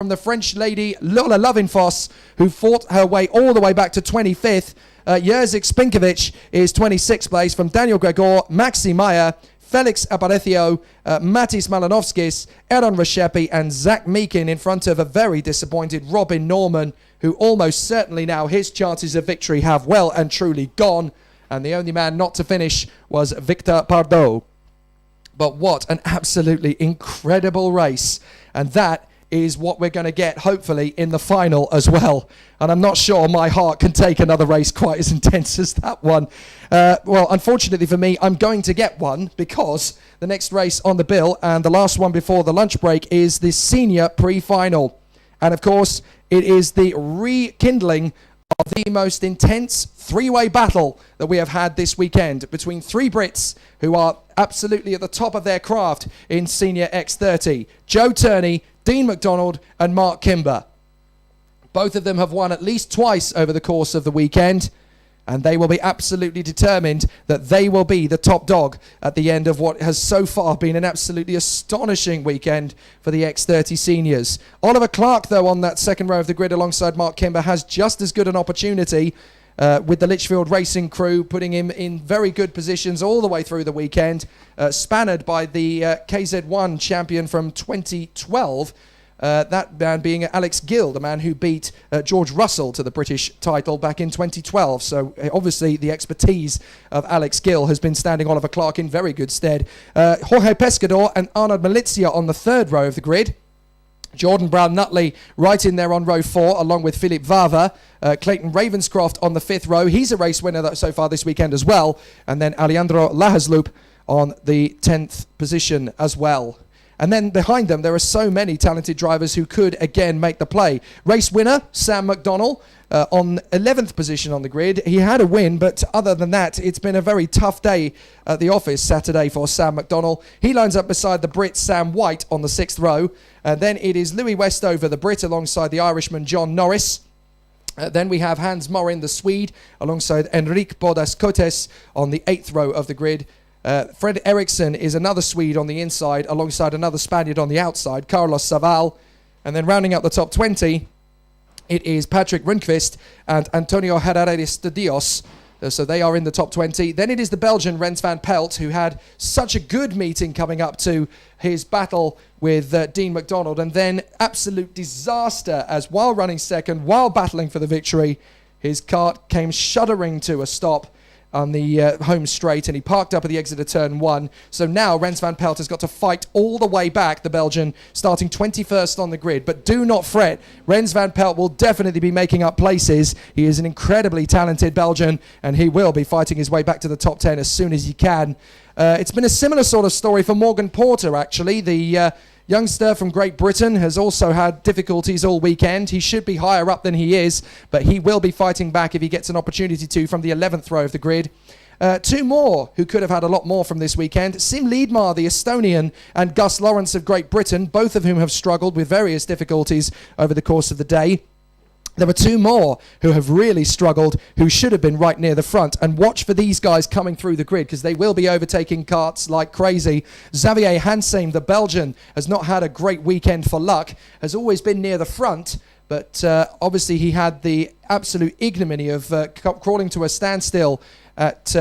from the French lady Lola Lovinfoss, who fought her way all the way back to 25th. Jerzy Spinkovic is 26th place from Daniel Gregor, Maxi Meyer, Felix Aparicio, Matis Malanovskis, Aaron Reshepi, and Zach Meekin in front of a very disappointed Robin Norman, who almost certainly now his chances of victory have well and truly gone. And the only man not to finish was Victor Pardo. But what an absolutely incredible race. And that is what we're going to get, hopefully, in the final as well. And I'm not sure my heart can take another race quite as intense as that one. Well, unfortunately for me, I'm going to get one, because the next race on the bill, and the last one before the lunch break, is the senior pre-final. And of course, it is the rekindling of the most intense three-way battle that we have had this weekend between three Brits who are absolutely at the top of their craft in Senior X30. Joe Turney, Dean McDonald and Mark Kimber. Both of them have won at least twice over the course of the weekend, and they will be absolutely determined that they will be the top dog at the end of what has so far been an absolutely astonishing weekend for the X30 seniors. Oliver Clark, though, on that second row of the grid alongside Mark Kimber, has just as good an opportunity with the Litchfield Racing crew, putting him in very good positions all the way through the weekend, spannered by the KZ1 champion from 2012, that man being Alex Gill, the man who beat George Russell to the British title back in 2012. So obviously the expertise of Alex Gill has been standing Oliver Clark in very good stead. Jorge Pescador and Arnold Malizia on the third row of the grid. Jordan Brown-Nutley right in there on row 4, along with Philip Vava. Clayton Ravenscroft on the 5th row. He's a race winner so far this weekend as well. And then Alejandro Lahasloop on the 10th position as well. And then behind them, there are so many talented drivers who could, again, make the play. Race winner, Sam McDonnell, on 11th position on the grid. He had a win, but other than that, it's been a very tough day at the office Saturday for Sam McDonnell. He lines up beside the Brit Sam White on the 6th row. Then it is Louis Westover, the Brit, alongside the Irishman John Norris. Then we have Hans Morin, the Swede, alongside Enrique Bodas Cotes on the 8th row of the grid. Fred Eriksson is another Swede on the inside, alongside another Spaniard on the outside, Carlos Saval. And then rounding out the top 20, it is Patrick Rundqvist and Antonio Herreris de Dios. So they are in the top 20. Then it is the Belgian Rens van Pelt, who had such a good meeting coming up to his battle with Dean McDonald. And then absolute disaster, as while running second, while battling for the victory, his kart came shuddering to a stop on the home straight, and he parked up at the exit of turn 1. So now Rens van Pelt has got to fight all the way back, the Belgian, starting 21st on the grid. But do not fret, Rens van Pelt will definitely be making up places. He is an incredibly talented Belgian, and he will be fighting his way back to the top 10 as soon as he can. It's been a similar sort of story for Morgan Porter, actually. The youngster from Great Britain has also had difficulties all weekend. He should be higher up than he is, but he will be fighting back if he gets an opportunity to from the 11th row of the grid. Two more who could have had a lot more from this weekend. Sim Liedmar, the Estonian, and Gus Lawrence of Great Britain, both of whom have struggled with various difficulties over the course of the day. There are two more who have really struggled, who should have been right near the front. And watch for these guys coming through the grid, because they will be overtaking karts like crazy. Xavier Hansheim, the Belgian, has not had a great weekend for luck, has always been near the front, but obviously he had the absolute ignominy of crawling to a standstill at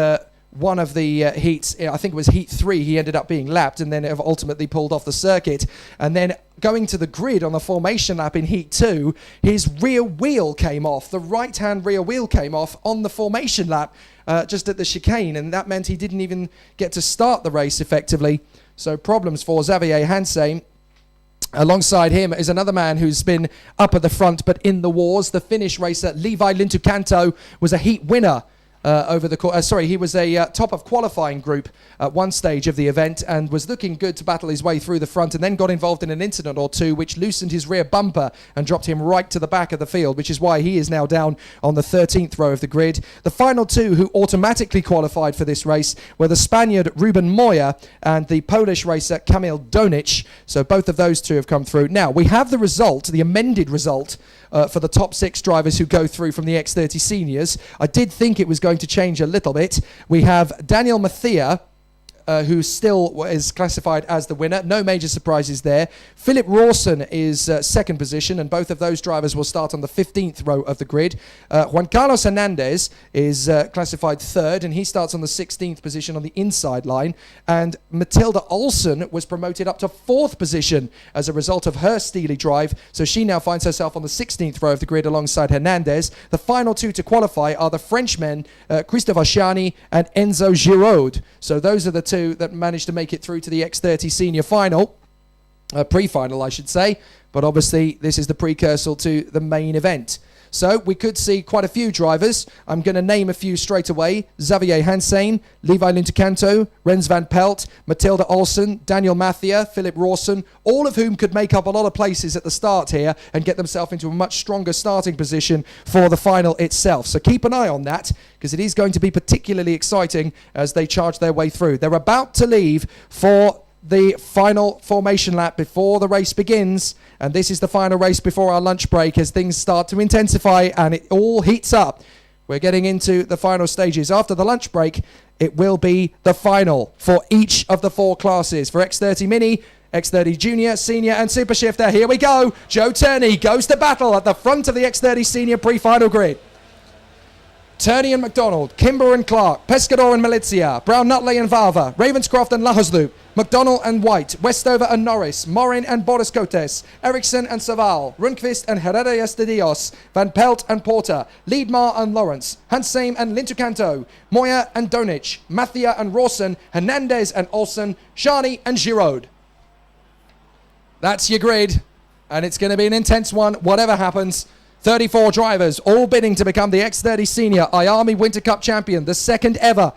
one of the heats. I think it was heat 3, he ended up being lapped and then ultimately pulled off the circuit. And then going to the grid on the formation lap in heat 2, his rear wheel came off. The right-hand rear wheel came off on the formation lap just at the chicane, and that meant he didn't even get to start the race effectively. So problems for Xavier Hansheim. Alongside him is another man who's been up at the front but in the wars. The Finnish racer Levi Lintukanto was a heat winner over the course. He was a top of qualifying group at one stage of the event and was looking good to battle his way through the front, and then got involved in an incident or two which loosened his rear bumper and dropped him right to the back of the field, which is why he is now down on the 13th row of the grid. The final two who automatically qualified for this race were the Spaniard Ruben Moya and the Polish racer Kamil Donic. So both of those two have come through. Now we have the result, the amended result for the top 6 drivers who go through from the X30 seniors. I did think it was going to change a little bit. We have Daniel Mathia who still is classified as the winner. No major surprises there. Philip Rawson is second position, and both of those drivers will start on the 15th row of the grid. Juan Carlos Hernandez is classified third, and he starts on the 16th position on the inside line. And Matilda Olsen was promoted up to fourth position as a result of her steely drive, so she now finds herself on the 16th row of the grid alongside Hernandez. The final two to qualify are the Frenchmen, Christophe Asciani and Enzo Giraud. So those are the two that managed to make it through to the X30 senior final, pre-final I should say, but obviously this is the precursor to the main event. So we could see quite a few drivers. I'm going to name a few straight away. Xavier Hansane, Levi Lintecanto, Rens van Pelt, Matilda Olsen, Daniel Mathia, Philip Rawson, all of whom could make up a lot of places at the start here and get themselves into a much stronger starting position for the final itself. So keep an eye on that, because it is going to be particularly exciting as they charge their way through. They're about to leave for the final formation lap before the race begins, and this is the final race before our lunch break as things start to intensify and it all heats up. We're getting into the final stages. After the lunch break, it will be the final for each of the four classes. For X30 Mini, X30 Junior, Senior and Super Shifter, here we go. Joe Turney goes to battle at the front of the X30 Senior pre-final grid. Turney and McDonald, Kimber and Clark, Pescador and Malizia, Brown Nutley and Vava, Ravenscroft and Lahosloop, McDonald and White, Westover and Norris, Morin and Boris Cotes, Eriksson and Saval, Rundqvist and Herrera de Dios, Van Pelt and Porter, Liedmar and Lawrence, Hansheim and Lintucanto, Moya and Donich, Mathia and Rawson, Hernandez and Olsen, Shani and Giraud. That's your grid, and it's going to be an intense one, whatever happens. 34 drivers, all bidding to become the X30 Senior IAME Winter Cup champion, the second ever.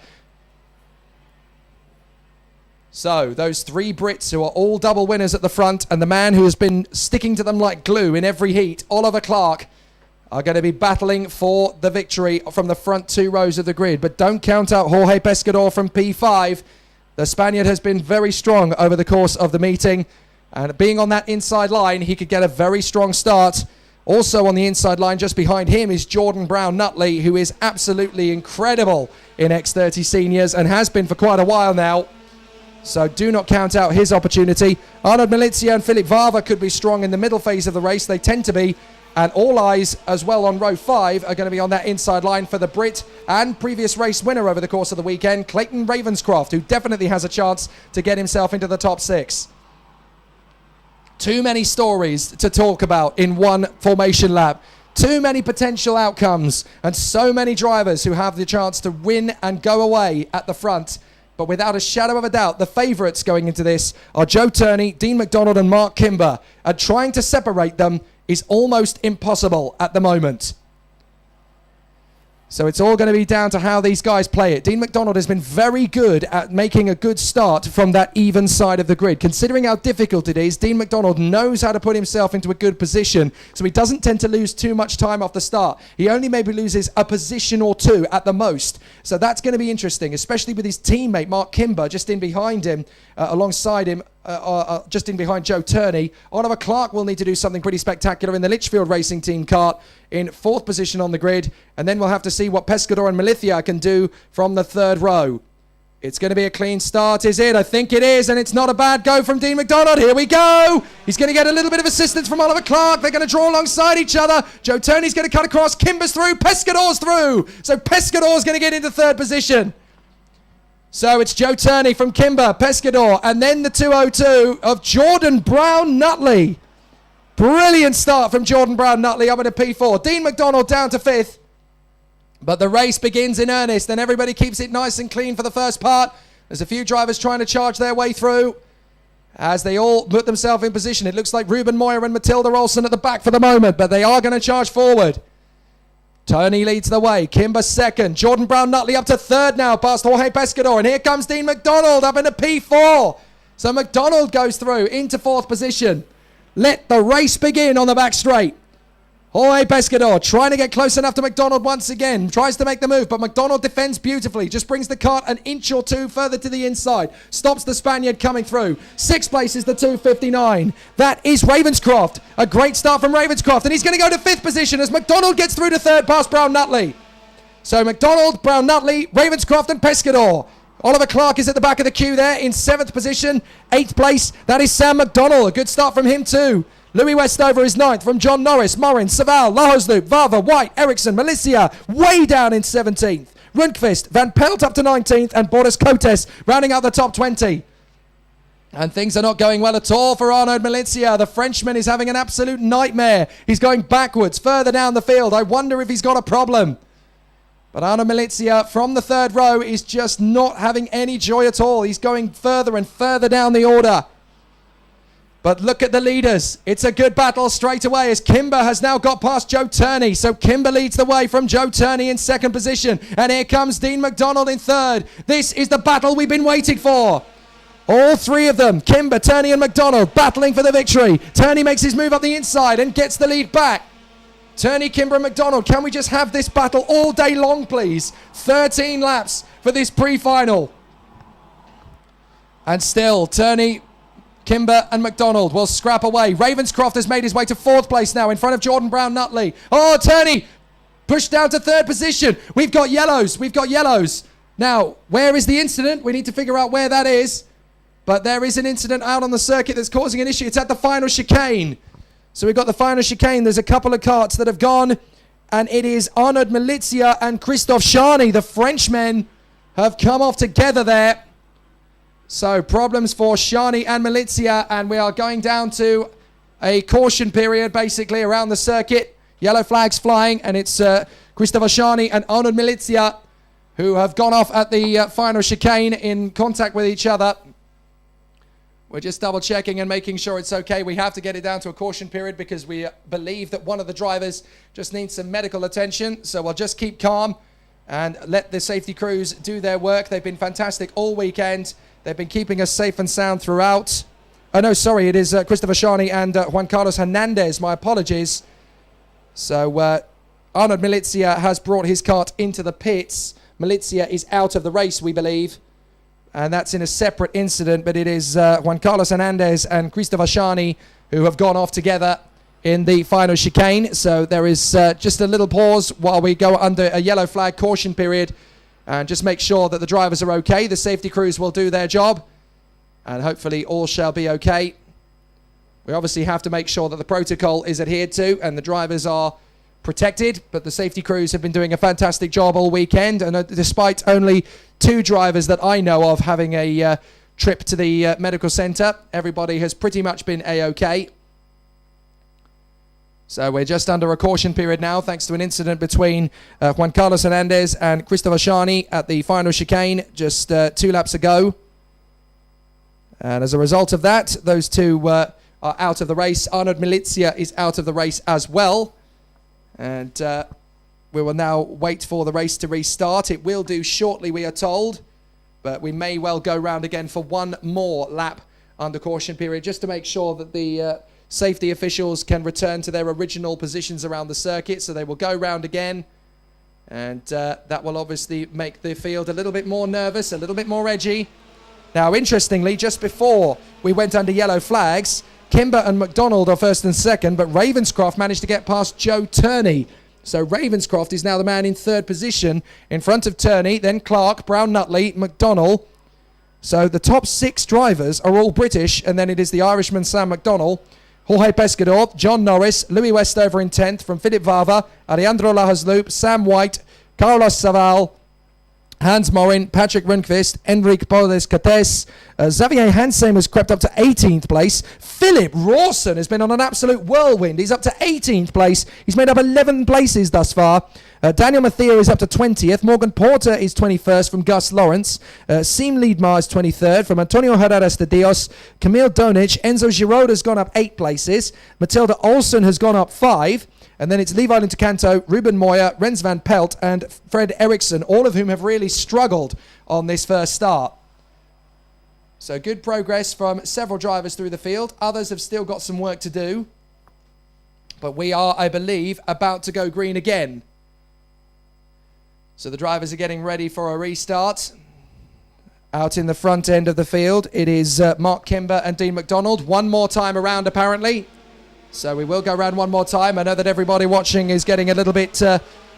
So, those three Brits who are all double winners at the front, and the man who has been sticking to them like glue in every heat, Oliver Clark, are going to be battling for the victory from the front two rows of the grid. But don't count out Jorge Pescador from P5. The Spaniard has been very strong over the course of the meeting, and being on that inside line, he could get a very strong start. Also on the inside line, just behind him, is Jordan Brown Nutley, who is absolutely incredible in X30 Seniors and has been for quite a while now. So do not count out his opportunity. Arnold Malizia and Philip Vava could be strong in the middle phase of the race. They tend to be. And all eyes as well on row 5 are going to be on that inside line for the Brit and previous race winner over the course of the weekend, Clayton Ravenscroft, who definitely has a chance to get himself into the top 6. Too many stories to talk about in one formation lap. Too many potential outcomes and so many drivers who have the chance to win and go away at the front. But without a shadow of a doubt, the favourites going into this are Joe Turney, Dean McDonald and Mark Kimber. And trying to separate them is almost impossible at the moment. So it's all going to be down to how these guys play it. Dean McDonald has been very good at making a good start from that even side of the grid. Considering how difficult it is, Dean McDonald knows how to put himself into a good position, so he doesn't tend to lose too much time off the start. He only maybe loses a position or two at the most. So that's going to be interesting, especially with his teammate Mark Kimber just in behind him, alongside him, just in behind Joe Turney. Oliver Clark will need to do something pretty spectacular in the Litchfield Racing Team kart in 4th position on the grid, and then we'll have to see what Pescador and Malizia can do from the 3rd row. It's going to be a clean start, is it? I think it is, and it's not a bad go from Dean McDonald. Here we go. He's going to get a little bit of assistance from Oliver Clark. They're going to draw alongside each other. Joe Turney's going to cut across. Kimber's through. Pescador's through. So Pescador's going to get into 3rd position. So it's Joe Turney from Kimber, Pescador, and then the 202 of Jordan Brown Nutley. Brilliant start from Jordan Brown Nutley up into P4. Dean McDonald down to 5th. But the race begins in earnest, and everybody keeps it nice and clean for the first part. There's a few drivers trying to charge their way through as they all put themselves in position. It looks like Ruben Moyer and Matilda Olsen at the back for the moment, but they are going to charge forward. Turney leads the way. Kimber 2nd. Jordan Brown Nutley up to 3rd now past Jorge Pescador. And here comes Dean McDonald up into P4. So McDonald goes through into 4th position. Let the race begin on the back straight. Jorge Pescador trying to get close enough to McDonald once again. Tries to make the move, but McDonald defends beautifully. Just brings the kart an inch or two further to the inside. Stops the Spaniard coming through. 6th place is the 259. That is Ravenscroft. A great start from Ravenscroft. And he's going to go to 5th position as McDonald gets through to 3rd past Brown Nutley. So McDonald, Brown Nutley, Ravenscroft and Pescador. Oliver Clark is at the back of the queue there in 7th position. 8th place, that is Sam McDonnell. A good start from him too. Louis Westover is 9th from John Norris, Morin, Saval, Lahosloop, Vava, White, Ericsson, Milicia way down in 17th. Rundqvist, Van Pelt up to 19th, and Boris Kotes rounding out the top 20. And things are not going well at all for Arnaud Milicia. The Frenchman is having an absolute nightmare. He's going backwards, further down the field. I wonder if he's got a problem. But Arnaud Milicia from the 3rd row is just not having any joy at all. He's going further and further down the order. But look at the leaders. It's a good battle straight away as Kimber has now got past Joe Turney. So Kimber leads the way from Joe Turney in 2nd position. And here comes Dean McDonald in 3rd. This is the battle we've been waiting for. All 3 of them, Kimber, Turney and McDonald, battling for the victory. Turney makes his move up the inside and gets the lead back. Turney, Kimber and McDonald, can we just have this battle all day long, please? 13 laps for this pre-final. And still, Turney, Kimber and McDonald will scrap away. Ravenscroft has made his way to 4th place now in front of Jordan Brown-Nutley. Oh, Turney pushed down to 3rd position. We've got yellows. Now, where is the incident? We need to figure out where that is. But there is an incident out on the circuit that's causing an issue. It's at the final chicane. So we've got the final chicane. There's a couple of karts that have gone. And it is Arnaud Milicia and Christophe Charny. The Frenchmen have come off together there. So problems for Charny and Milicia. And we are going down to a caution period basically around the circuit. Yellow flags flying. And it's Christophe Charny and Arnaud Milicia who have gone off at the final chicane in contact with each other. We're just double checking and making sure it's okay. We have to get it down to a caution period because we believe that one of the drivers just needs some medical attention. So we'll just keep calm and let the safety crews do their work. They've been fantastic all weekend. They've been keeping us safe and sound throughout. Oh no, sorry, it is Christopher Charny and Juan Carlos Hernandez. My apologies. So Arnaud Milicia has brought his kart into the pits. Milicia is out of the race, we believe. And that's in a separate incident, but it is Juan Carlos Hernandez and Christopher Charny who have gone off together in the final chicane. So there is just a little pause while we go under a yellow flag caution period and just make sure that the drivers are okay. The safety crews will do their job and hopefully all shall be okay. We obviously have to make sure that the protocol is adhered to and the drivers are protected, but the safety crews have been doing a fantastic job all weekend, and despite only 2 drivers that I know of having a trip to the medical centre, everybody has pretty much been A-OK. So we're just under a caution period now, thanks to an incident between Juan Carlos Hernandez and Christopher Charny at the final chicane just 2 laps ago. And as a result of that, those 2 are out of the race. Arnaud Milicia is out of the race as well. And we will now wait for the race to restart. It will do shortly, we are told. But we may well go round again for one more lap under caution period, just to make sure that the safety officials can return to their original positions around the circuit. So they will go round again. And that will obviously make the field a little bit more nervous, a little bit more edgy. Now, interestingly, just before we went under yellow flags, Kimber and McDonald are 1st and 2nd, but Ravenscroft managed to get past Joe Turney. So Ravenscroft is now the man in 3rd position, in front of Turney, then Clark, Brown-Nutley, McDonnell. So the top 6 drivers are all British, and then it is the Irishman Sam McDonnell, Jorge Pescador, John Norris, Louis Westover in 10th from Philip Vava, Alejandro Lahosloop, Sam White, Carlos Saval, Hans Morin, Patrick Rundqvist, Enric Bodes-Cates, Xavier Hansem has crept up to 18th place. Philip Rawson has been on an absolute whirlwind. He's up to 18th place. He's made up 11 places thus far. Daniel Mathia is up to 20th. Morgan Porter is 21st from Gus Lawrence. Seem Liedmar is 23rd from Antonio Herreras de Dios. Camille Donich. Enzo Giraud has gone up 8 places. Matilda Olsen has gone up 5. And then it's Levi Lintocanto, Ruben Moya, Rens van Pelt, and Fred Eriksson, all of whom have really struggled on this first start. So good progress from several drivers through the field. Others have still got some work to do. But we are, I believe, about to go green again. So the drivers are getting ready for a restart. Out in the front end of the field, it is Mark Kimber and Dean McDonald. One more time around, apparently. So we will go around one more time. I know that everybody watching is getting a little bit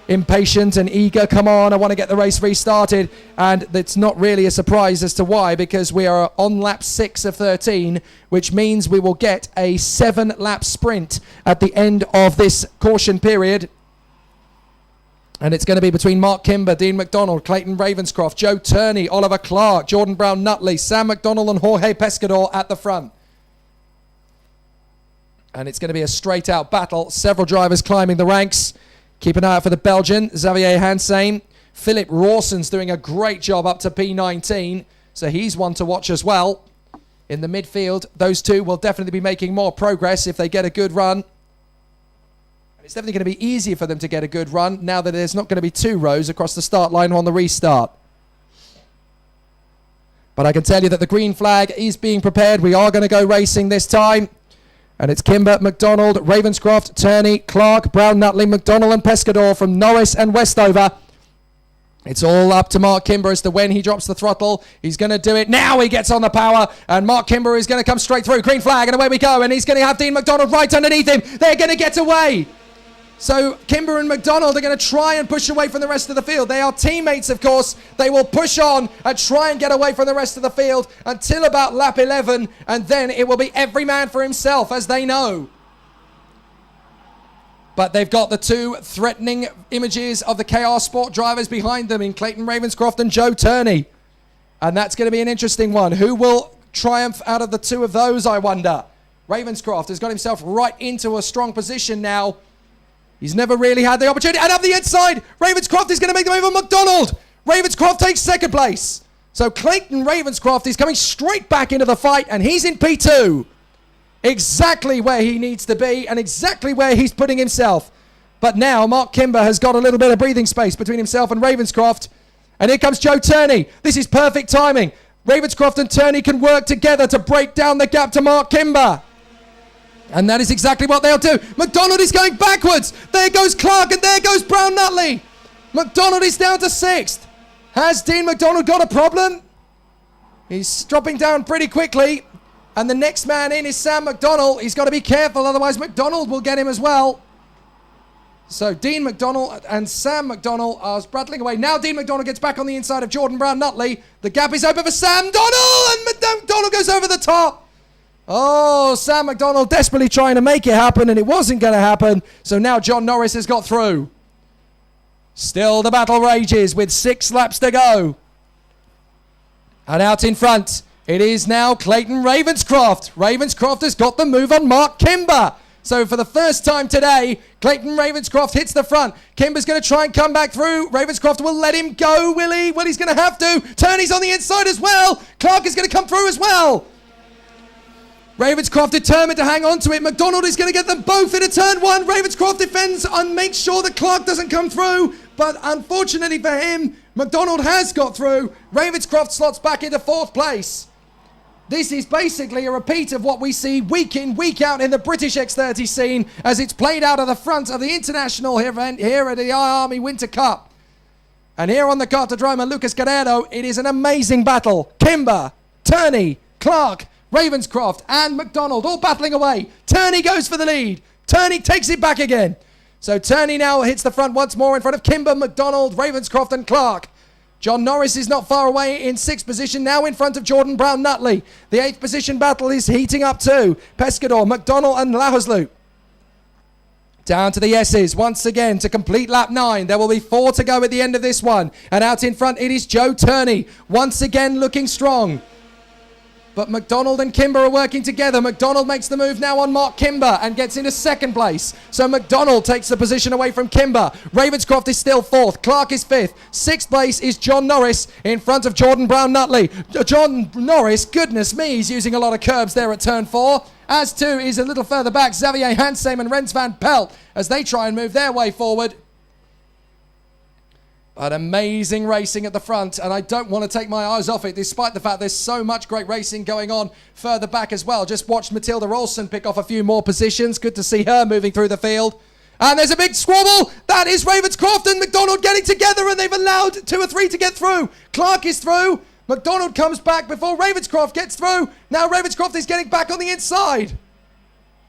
impatient and eager. Come on, I want to get the race restarted. And it's not really a surprise as to why, because we are on lap 6 of 13, which means we will get a 7-lap sprint at the end of this caution period. And it's going to be between Mark Kimber, Dean McDonald, Clayton Ravenscroft, Joe Turney, Oliver Clark, Jordan Brown-Nutley, Sam McDonald and Jorge Pescador at the front. And it's going to be a straight-out battle. Several drivers climbing the ranks. Keep an eye out for the Belgian, Xavier Hansheim. Philip Rawson's doing a great job up to P19, so he's one to watch as well. In the midfield, those two will definitely be making more progress if they get a good run. It's definitely going to be easier for them to get a good run now that there's not going to be 2 rows across the start line on the restart. But I can tell you that the green flag is being prepared. We are going to go racing this time. And it's Kimber, McDonald, Ravenscroft, Turney, Clark, Brown-Nutley, McDonald and Pescador from Norris and Westover. It's all up to Mark Kimber as to when he drops the throttle. He's going to do it. Now he gets on the power. And Mark Kimber is going to come straight through. Green flag and away we go. And he's going to have Dean McDonald right underneath him. They're going to get away. So Kimber and McDonald are going to try and push away from the rest of the field. They are teammates, of course. They will push on and try and get away from the rest of the field until about lap 11. And then it will be every man for himself, as they know. But they've got the 2 threatening images of the KR Sport drivers behind them in Clayton Ravenscroft and Joe Turney. And that's going to be an interesting one. Who will triumph out of the 2 of those, I wonder? Ravenscroft has got himself right into a strong position now. He's never really had the opportunity. And up the inside, Ravenscroft is going to make the move on McDonald. Ravenscroft takes 2nd place. So Clayton Ravenscroft is coming straight back into the fight, and he's in P2. Exactly where he needs to be and exactly where he's putting himself. But now Mark Kimber has got a little bit of breathing space between himself and Ravenscroft. And here comes Joe Turney. This is perfect timing. Ravenscroft and Turney can work together to break down the gap to Mark Kimber. And that is exactly what they'll do. McDonald is going backwards. There goes Clark and there goes Brown-Nutley. McDonald is down to 6th. Has Dean McDonald got a problem? He's dropping down pretty quickly. And the next man in is Sam McDonald. He's got to be careful, otherwise McDonald will get him as well. So Dean McDonald and Sam McDonald are battling away. Now Dean McDonald gets back on the inside of Jordan Brown-Nutley. The gap is open for Sam Donald, and McDonald goes over the top. Oh, Sam McDonald desperately trying to make it happen, and it wasn't going to happen. So now John Norris has got through. Still the battle rages with 6 laps to go. And out in front, it is now Clayton Ravenscroft. Ravenscroft has got the move on Mark Kimber. So for the first time today, Clayton Ravenscroft hits the front. Kimber's going to try and come back through. Ravenscroft will let him go, will he? Well, he's going to have to. Turney's on the inside as well. Clark is going to come through as well. Ravenscroft determined to hang on to it. McDonald is going to get them both into turn 1. Ravenscroft defends and makes sure that Clark doesn't come through. But unfortunately for him, McDonald has got through. Ravenscroft slots back into 4th place. This is basically a repeat of what we see week in, week out in the British X30 scene as it's played out at the front of the international event here at the IAME Winter Cup. And here on the Cartodrome, Lucas Guerrero, it is an amazing battle. Kimber, Turney, Clark, Ravenscroft and McDonald all battling away. Turney goes for the lead. Turney takes it back again. So Turney now hits the front once more in front of Kimber, McDonald, Ravenscroft and Clark. John Norris is not far away in 6th position, now in front of Jordan Brown-Nutley. The 8th position battle is heating up too. Pescador, McDonald and Lahoslu. Down to the S's once again to complete lap 9. There will be 4 to go at the end of this one. And out in front it is Joe Turney, once again looking strong. But McDonald and Kimber are working together. McDonald makes the move now on Mark Kimber and gets into 2nd place. So McDonald takes the position away from Kimber. Ravenscroft is still 4th. Clark is 5th. 6th place is John Norris in front of Jordan Brown-Nutley. John Norris, goodness me, he's using a lot of curbs there at turn 4. As too is a little further back Xavier Hansheim and Rens van Pelt as they try and move their way forward. But amazing racing at the front, and I don't want to take my eyes off it, despite the fact there's so much great racing going on further back as well. Just watched Matilda Olsen pick off a few more positions. Good to see her moving through the field. And there's a big squabble. That is Ravenscroft and McDonald getting together, and they've allowed 2 or 3 to get through. Clark is through. McDonald comes back before Ravenscroft gets through. Now Ravenscroft is getting back on the inside.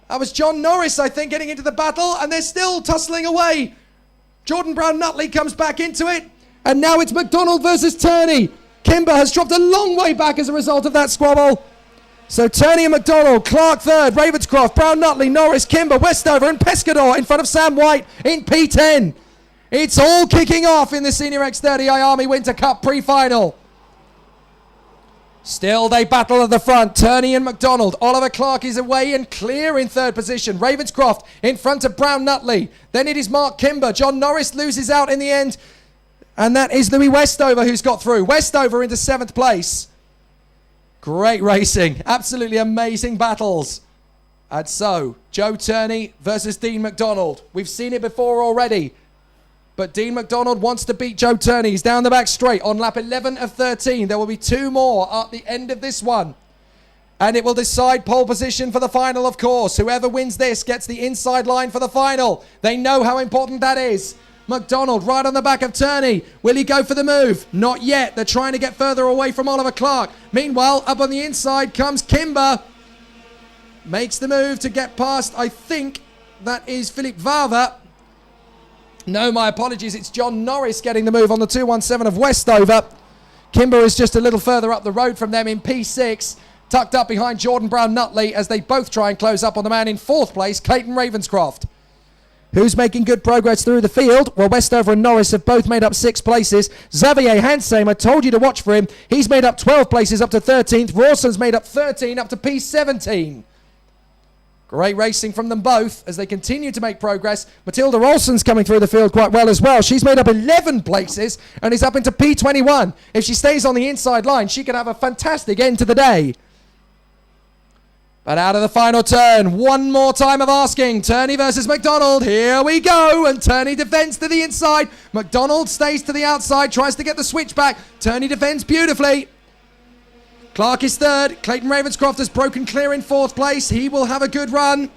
That was John Norris, I think, getting into the battle, and they're still tussling away. Jordan Brown-Nutley comes back into it. And now it's McDonald versus Turney. Kimber has dropped a long way back as a result of that squabble. So Turney and McDonald, Clark third, Ravenscroft, Brown-Nutley, Norris, Kimber, Westover and Pescador in front of Sam White in P10. It's all kicking off in the Senior X30 IAME Winter Cup pre-final. Still they battle at the front, Turney and McDonald. Oliver Clark is away and clear in third position. Ravenscroft in front of Brown-Nutley. Then it is Mark Kimber. John Norris loses out in the end. And that is Louis Westover who's got through. Westover into 7th place. Great racing. Absolutely amazing battles. And so, Joe Turney versus Dean McDonald. We've seen it before already. But Dean McDonald wants to beat Joe Turney. He's down the back straight on lap 11 of 13. There will be 2 more at the end of this one. And it will decide pole position for the final, of course. Whoever wins this gets the inside line for the final. They know how important that is. McDonald right on the back of Turney. Will he go for the move? Not yet. They're trying to get further away from Oliver Clark. Meanwhile, up on the inside comes Kimber. Makes the move to get past, I think that is Philip Vava. No, my apologies. It's John Norris getting the move on the 217 of Westover. Kimber is just a little further up the road from them in P6, tucked up behind Jordan Brown-Nutley as they both try and close up on the man in 4th place, Clayton Ravenscroft. Who's making good progress through the field? Well, Westover and Norris have both made up 6 places. Xavier Hansheim, I told you to watch for him. He's made up 12 places up to 13th. Rawson's made up 13 up to P17. Great racing from them both as they continue to make progress. Matilda Olsen's coming through the field quite well as well. She's made up 11 places and is up into P21. If she stays on the inside line, she could have a fantastic end to the day. But out of the final turn, one more time of asking. Turney versus McDonald. Here we go. And Turney defends to the inside. McDonald stays to the outside, tries to get the switch back. Turney defends beautifully. Clark is third. Clayton Ravenscroft has broken clear in 4th place. He will have a good run.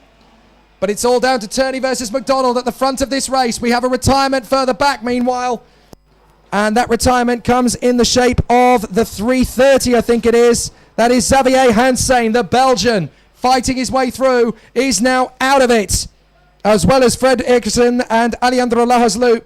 But it's all down to Turney versus McDonald at the front of this race. We have a retirement further back meanwhile. And that retirement comes in the shape of the 330, I think it is. That is Xavier Hansheim, the Belgian, fighting his way through, is now out of it. As well as Fred Eriksson and Alejandro Lahaslu.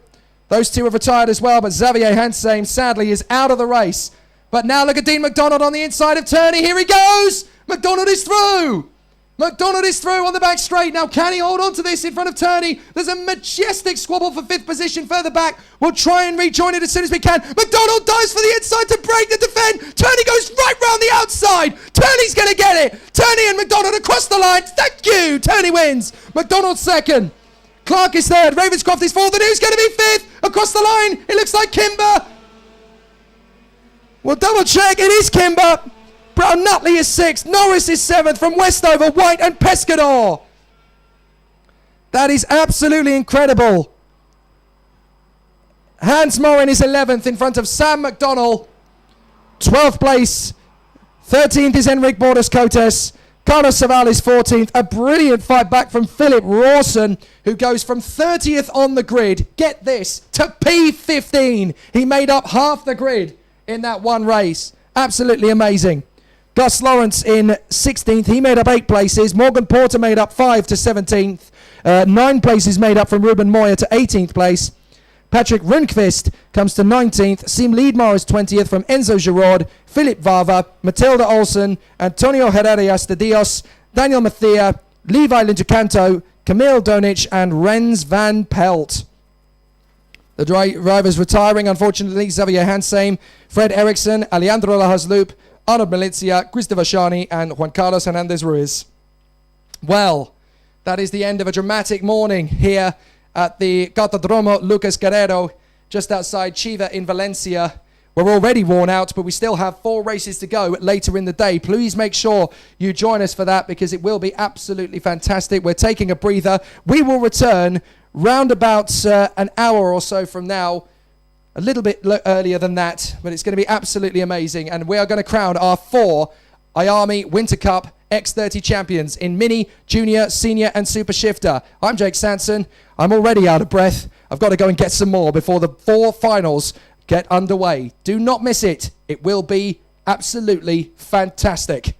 Those 2 have retired as well, but Xavier Hansheim, sadly, is out of the race. But now look at Dean McDonald on the inside of Turney. Here he goes. McDonald is through. McDonald is through on the back straight. Now, can he hold on to this in front of Turney? There's a majestic squabble for 5th position further back. We'll try and rejoin it as soon as we can. McDonald dives for the inside to break the defend. Turney goes right round the outside. Turney's going to get it. Turney and McDonald across the line. Thank you. Turney wins. McDonald second. Clark is third. Ravenscroft is fourth. And who's going to be 5th? Across the line, it looks like Kimber. We'll double check. It is Kimber. Brown-Nutley is 6th. Norris is 7th from Westover, White and Pescador. That is absolutely incredible. Hans Morin is 11th in front of Sam McDonald. 12th place. 13th is Enric Bordas-Cotes. Carlos Saval is 14th. A brilliant fight back from Philip Rawson, who goes from 30th on the grid, get this, to P15. He made up half the grid in that one race. Absolutely amazing. Gus Lawrence in 16th. He made up 8 places. Morgan Porter made up 5 to 17th. 9 places made up from Ruben Moyer to 18th place. Patrick Rundqvist comes to 19th. Sim Liedmar is 20th from Enzo Giraud, Philip Vava, Matilda Olsen, Antonio Herrerias de Dios, Daniel Mathia, Levi Lintucanto, Camille Donich, and Rens van Pelt. The drivers retiring, unfortunately, Xavier Hansheim, Fred Eriksson, Alejandro Lahasloop, Arnold Milizia, Christopher Shani, and Juan Carlos Hernandez Ruiz. Well, that is the end of a dramatic morning here at the Cartodromo Lucas Guerrero, just outside Chiva in Valencia. We're already worn out, but we still have 4 races to go later in the day. Please make sure you join us for that because it will be absolutely fantastic. We're taking a breather. We will return round about an hour or so from now, a little bit earlier than that, but it's going to be absolutely amazing. And we are going to crown our 4 IAME Winter Cup X30 champions in Mini, Junior, Senior and Super Shifter. I'm Jake Sanson. I'm already out of breath. I've got to go and get some more before the 4 finals get underway. Do not miss it. It will be absolutely fantastic.